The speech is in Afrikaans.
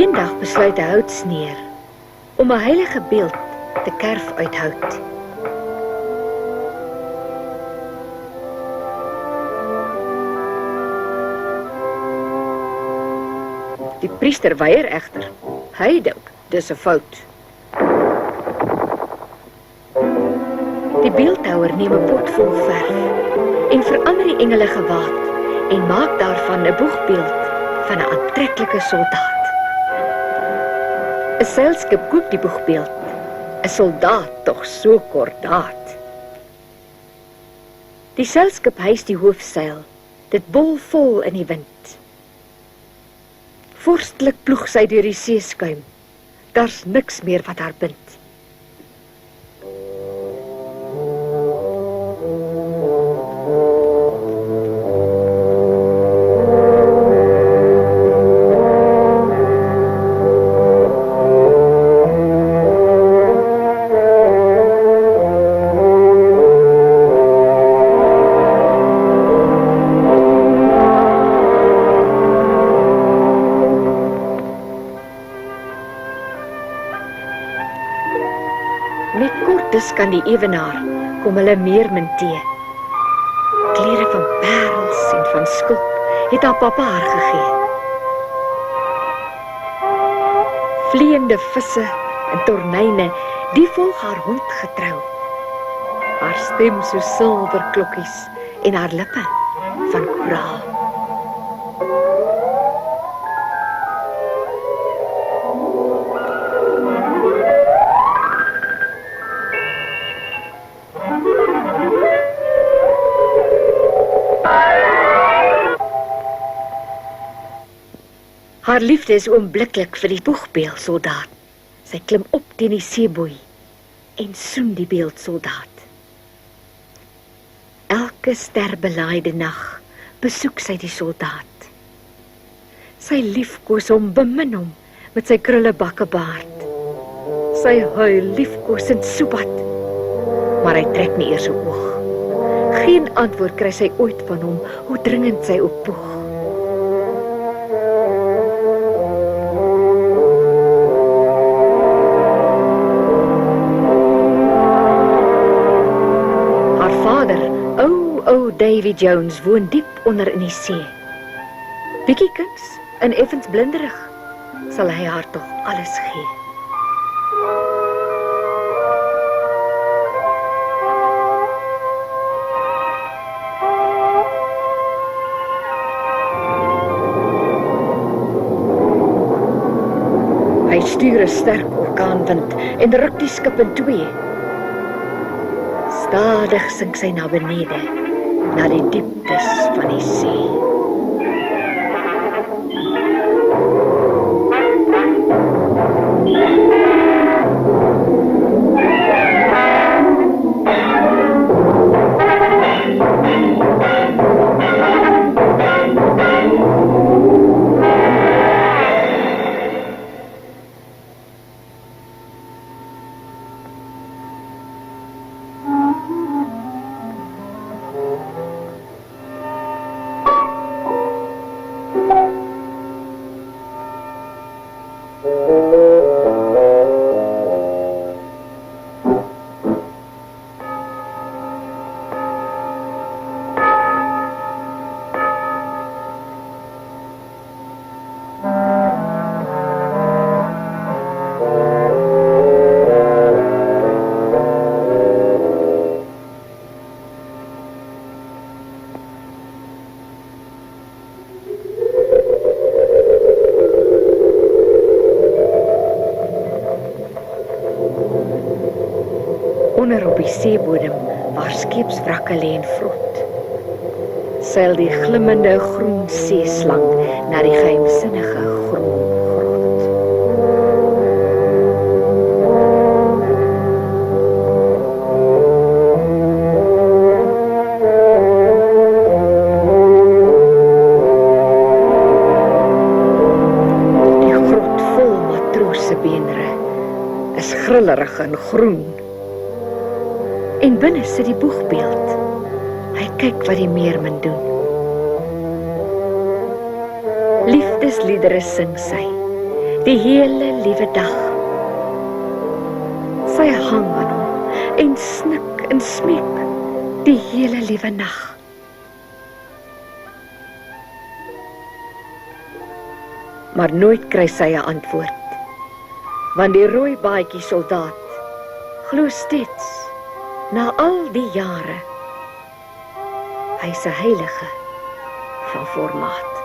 Eendag besluit 'n houtsneer om 'n heilige beeld te kerf uit hout. Die priester weier egter. Hy dink dis 'n fout. Die beeldhouer neem 'n pot vol verf en verander die engele gewaad en maak daarvan 'n boegbeeld van 'n aantreklike soldaat. 'n Seilskip koop die boegbeeld. 'n Soldaat tog so kordaat. Die seilskip hys die hoofseil. Dit bol vol in die wind. Vorstelik ploeg sy deur die seeskuim. Daar's niks meer wat haar bind. Met kortes kan die ewenaar kom hulle meermin tee. Klere van parels en van skulp het haar pappa haar gegee. Vleiende visse en tornyne, die volg haar hond getrou. Haar stem so silwerklokkies en haar lippe van koraal. Haar liefde is oombliklik vir die boegbeeldsoldaat. Sy klim op teen die seeboei en soen die beeldsoldaat. Elke sterbelaaide nag besoek sy die soldaat. Sy liefkoos hom, bemin hom met sy krullebakke baard. Sy huil liefkoosend soebat, maar hy trek nie eers 'n oog. Geen antwoord kry sy ooit van hom, hoe dringend sy ook poeg. Davy Jones woon diep onder in die see. Bietjiekens en effens blinderig sal hy haar tog alles gee. Hy stuur 'n sterk orkaanwind en ruk die skip in twee. Stadig sink sy na benede, na die dieptes van die see. Onder op die seebodem, waar skeepswrakke lê en vrot, seil die glimmende groen seeslang na die geheimsinnige groen grot. Die grot vol matroosebeenre is grillerig en groen. En binne sit die boegbeeld. Hy kyk wat die meermin doen. Liefdesliedere sing sy Die hele liewe dag. Sy hang aan hom en snik en smeek die hele liewe nag. Maar nooit kry sy 'n antwoord, want die rooi baadjie soldaat glo steeds, na al die jare, hy's 'n heilige van formaat.